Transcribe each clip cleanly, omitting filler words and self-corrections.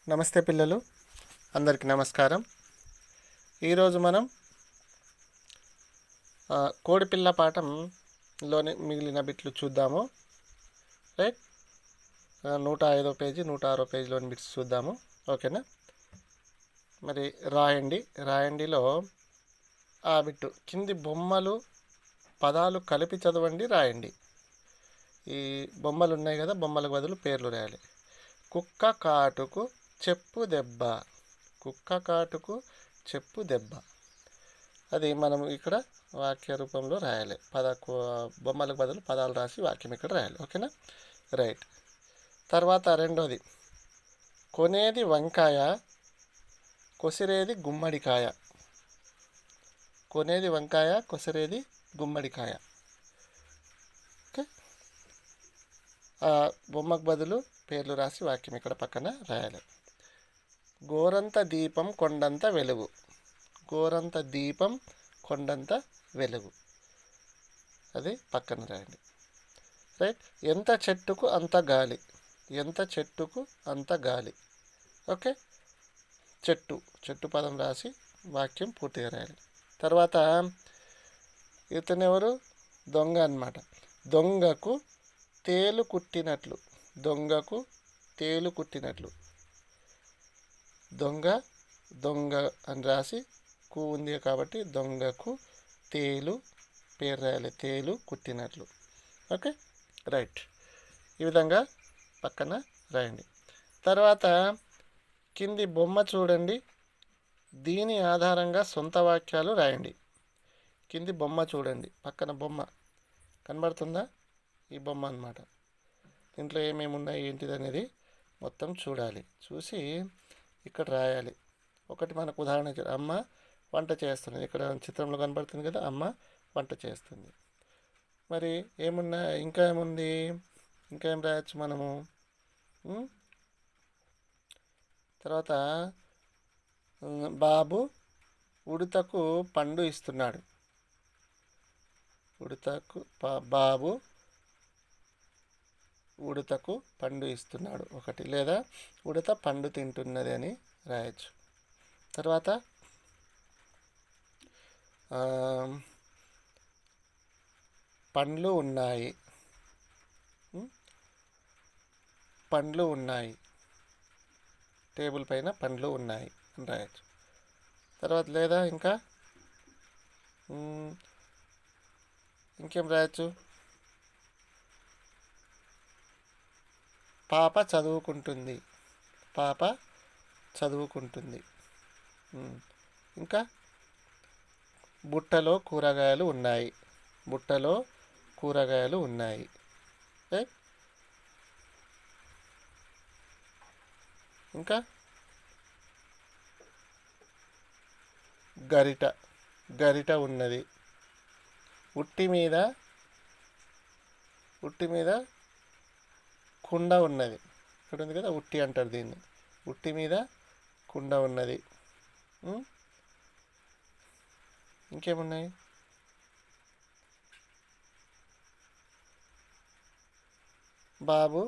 నమస్తే పిల్లలు, అందరికీ నమస్కారం. ఈరోజు మనం కోడిపిల్ల పాఠంలోని మిగిలిన బిట్లు చూద్దాము. రైట్, 105వ పేజీ 106వ పేజీలోని బిట్స్ చూద్దాము. ఓకేనా? మరి రాయండిలో ఆ బిట్టు కింది బొమ్మలు పదాలు కలిపి చదవండి, రాయండి. ఈ బొమ్మలు ఉన్నాయి కదా, బొమ్మలకు బదులు పేర్లు రాయాలి. కుక్క కాటుకు చెప్పు దెబ్బ, కుక్క కాటుకు చెప్పు దెబ్బ. అది మనం ఇక్కడ వాక్య రూపంలో రాయాలి. బొమ్మలకు బదులు పదాలు రాసి వాక్యం ఇక్కడ రాయాలి. ఓకేనా? రైట్. తర్వాత రెండోది, కొనేది వంకాయ కొసిరేది గుమ్మడికాయ. కొనేది వంకాయ కొసిరేది గుమ్మడికాయ. ఓకే, బొమ్మకు బదులు పేర్లు రాసి వాక్యం ఇక్కడ పక్కన రాయాలి. గోరంత దీపం కొండంత వెలుగు, గోరంత దీపం కొండంత వెలుగు, అది పక్కన రాయండి. రైట్. ఎంత చెట్టుకు అంత గాలి, ఎంత చెట్టుకు అంత గాలి. ఓకే, చెట్టు పదం రాసి వాక్యం పూర్తిగా రాయాలి. తర్వాత ఇతనెవరు? దొంగ అన్నమాట. దొంగకు తేలు కుట్టినట్లు, దొంగకు తేలు కుట్టినట్లు. దొంగ అని రాసి కు ఉంది కాబట్టి దొంగకు తేలు పేరు రాయాలి, తేలు కుట్టినట్లు. Okay, right. ఈ విధంగా పక్కన రాయండి. తర్వాత కింది బొమ్మ చూడండి, దీని ఆధారంగా సొంత వాక్యాలు రాయండి. కింది బొమ్మ చూడండి, పక్కన బొమ్మ కనబడుతుందా? ఈ బొమ్మ అన్నమాట. దీంట్లో ఏమేమి ఉన్నాయి ఏంటిది అనేది మొత్తం చూడాలి. చూసి ఇక్కడ రాయాలి. ఒకటి మనకు ఉదాహరణ, అమ్మ వంట చేస్తుంది. ఇక్కడ చిత్రంలో కనబడుతుంది కదా, అమ్మ వంట చేస్తుంది. మరి ఇంకా ఏముంది? ఇంకా ఏం రాయొచ్చు మనము? తర్వాత బాబు ఉడతకు పండు ఇస్తున్నాడు. బాబు ఉడతకు పండు ఇస్తున్నాడు ఒకటి, లేదా ఉడత పండు తింటున్నది అని రాయొచ్చు. తర్వాత పండ్లు ఉన్నాయి, పండ్లు ఉన్నాయి, టేబుల్ పైన పండ్లు ఉన్నాయి అని రాయొచ్చు. తర్వాత లేదా ఇంకేం రాయొచ్చు? పాప చదువుకుంటుంది, పాప చదువుకుంటుంది. ఇంకా బుట్టలో కూరగాయలు ఉన్నాయి, బుట్టలో కూరగాయలు ఉన్నాయి. ఇంకా గరిట ఉన్నది. ఉట్టి మీద కుండ ఉన్నది. ఇక్కడ ఉంది కదా, ఉట్టి అంటారు దీన్ని. ఉట్టి మీద కుండ ఉన్నది. ఇంకేమున్నాయి? బాబు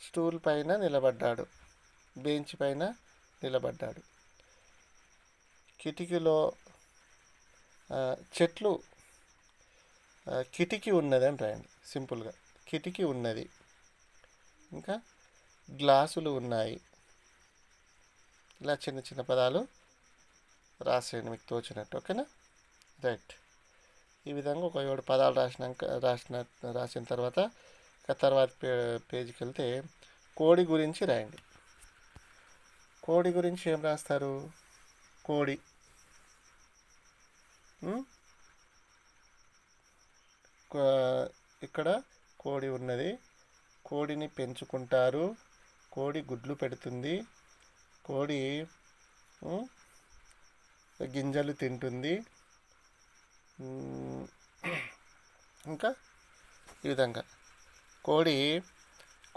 స్టూల్ పైన నిలబడ్డాడు, బెంచ్ పైన నిలబడ్డాడు. కిటికీలో చెట్లు, కిటికీ ఉన్నది అని రాయండి సింపుల్గా. కిటికీ ఉన్నది. ఇంకా గ్లాసులు ఉన్నాయి. ఇలా చిన్న చిన్న పదాలు రాసేయండి మీకు తోచినట్టు. ఓకేనా? రైట్. ఈ విధంగా ఒక 7 పదాలు రాసిన తర్వాత పేజీకి వెళ్తే కోడి గురించి రాయండి. కోడి గురించి ఏం రాస్తారు? కోడి, ఇక్కడ కోడి ఉన్నది. కోడిని పెంచుకుంటారు, కోడి గుడ్లు పెడుతుంది, కోడి గింజలు తింటుంది. ఇంకా ఈ విధంగా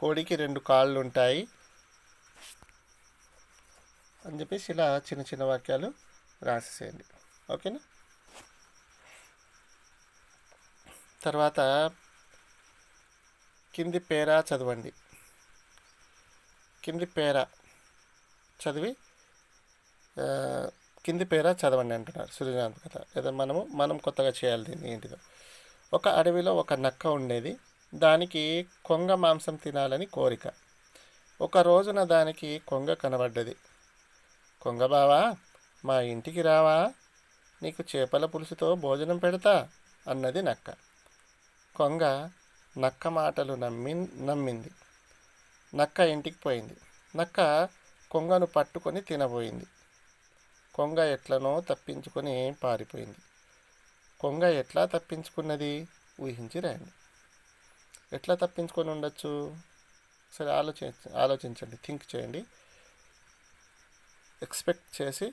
కోడికి 2 కాళ్ళు ఉంటాయి అని చెప్పేసి ఇలా చిన్న చిన్న వాక్యాలు రాసేసేయండి. ఓకేనా? తర్వాత కింది పేరా చదవండి. కింది పేర చదివి కింది పేర చదవండి అంటున్నారు సృజనాత్మకత. లేదా మనం కొత్తగా చేయాలి దీన్ని ఏంటిదో. ఒక అడవిలో ఒక నక్క ఉండేది. దానికి కొంగ మాంసం తినాలని కోరిక. ఒక రోజున దానికి కొంగ కనబడ్డది. కొంగ బావా, మా ఇంటికి రావా, నీకు చేపల పులుసుతో భోజనం పెడతా అన్నది నక్క. కొంగ నక్క మాటలు నమ్మింది. నక్క ఇంటికి పోయింది. నక్క కొంగను పట్టుకొని తినబోయింది. కొంగ ఎట్లనో తప్పించుకొని పారిపోయింది. కొంగ ఎట్లా తప్పించుకున్నది ఊహించి రాయండి. ఎట్లా తప్పించుకొని ఉండొచ్చు? సరే ఆలోచించండి, థింక్ చేయండి. ఎక్స్పెక్ట్ చేసి,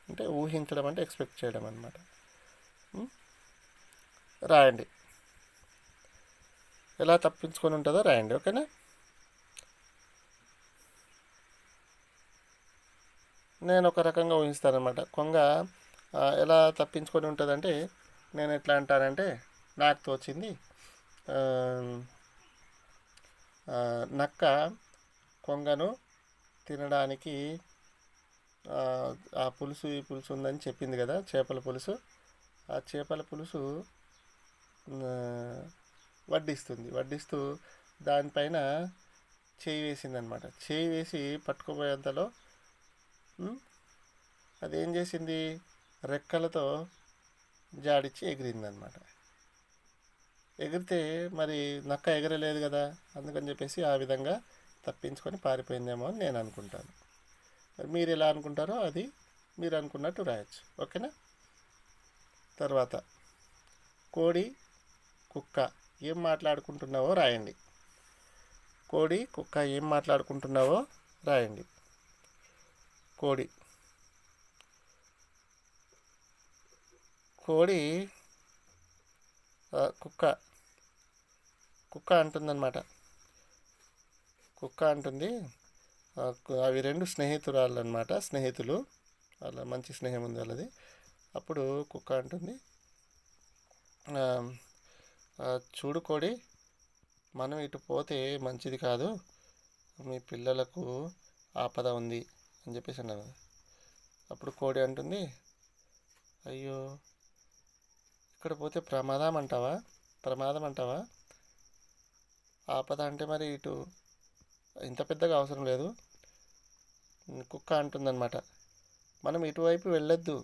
అంటే ఊహించడం అంటే ఎక్స్పెక్ట్ చేయడం అన్నమాట. రాయండి, ఎలా తప్పించుకొని ఉంటుందో రాయండి. ఓకేనా? నేను ఒక రకంగా ఊహిస్తానమాట. కొంగ ఎలా తప్పించుకొని ఉంటుందంటే, నేను ఎట్లా అంటానంటే, నాకు తోచింది, నక్క కొంగను తినడానికి ఆ పులుసు ఈ పులుసు ఉందని చెప్పింది కదా, చేపల పులుసు. ఆ చేపల పులుసు వడ్డిస్తూ దానిపైన చేయి వేసిందనమాట. చేయి వేసి పట్టుకోపోయేంతలో అదేం చేసింది, రెక్కలతో జాడిచ్చి ఎగిరిందనమాట. ఎగిరితే మరి నక్క ఎగరలేదు కదా, అందుకని చెప్పేసి ఆ విధంగా తప్పించుకొని పారిపోయిందేమో అని నేను అనుకుంటాను. మరి మీరు ఎలా అనుకుంటారో అది మీరు అనుకున్నట్టు రాయొచ్చు. ఓకేనా? తర్వాత కోడి కుక్క ఏం మాట్లాడుకుంటున్నావో రాయండి. కోడి కుక్క ఏం మాట్లాడుకుంటున్నావో రాయండి. కోడి కుక్క అంటుందన్నమాట. కుక్క అంటుంది, అవి రెండు స్నేహితురాళ్ళు అనమాట, స్నేహితులు, వాళ్ళ మంచి స్నేహం ఉంది వాళ్ళది. అప్పుడు కుక్క అంటుంది, చూడు కోడి, మనం ఇటు పోతే మంచిది కాదు, మీ పిల్లలకు ఆపద ఉంది అని చెప్పేసి అన్నారు. అప్పుడు కోడి అంటుంది, అయ్యో, ఇక్కడ పోతే ప్రమాదం అంటావా? ఆపద అంటే మరి ఇటు ఇంత పెద్దగా అవసరం లేదు. కుక్క అంటుందన్నమాట, మనం ఇటువైపు వెళ్ళొద్దు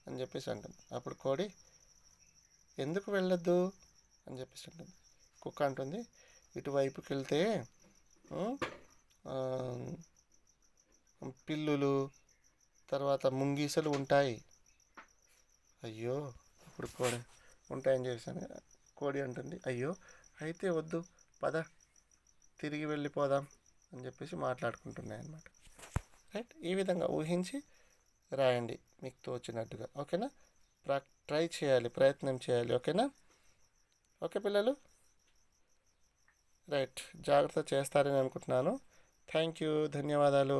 అని చెప్పేసి అంటుంది. అప్పుడు కోడి, ఎందుకు వెళ్ళొద్దు అని చెప్పేసి అంటుంది. కుక్క అంటుంది, ఇటువైపుకి వెళ్తే పిల్లులు, తర్వాత ముంగీసలు ఉంటాయి. అయ్యో, ఇప్పుడు కోడి ఉంటాయని చేశాను. కోడి అంటుంది, అయ్యో అయితే వద్దు, పద తిరిగి వెళ్ళిపోదాం అని చెప్పేసి మాట్లాడుకుంటున్నాయి అన్నమాట. రైట్? ఈ విధంగా ఊహించి రాయండి మీకు తోచినట్టుగా. ఓకేనా? ట్రై చేయాలి, ప్రయత్నం చేయాలి. ఓకేనా? ఓకే పిల్లలు, రైట్, జాగ్రత్త చేస్తారని అనుకుంటున్నాను. థ్యాంక్ యూ, ధన్యవాదాలు.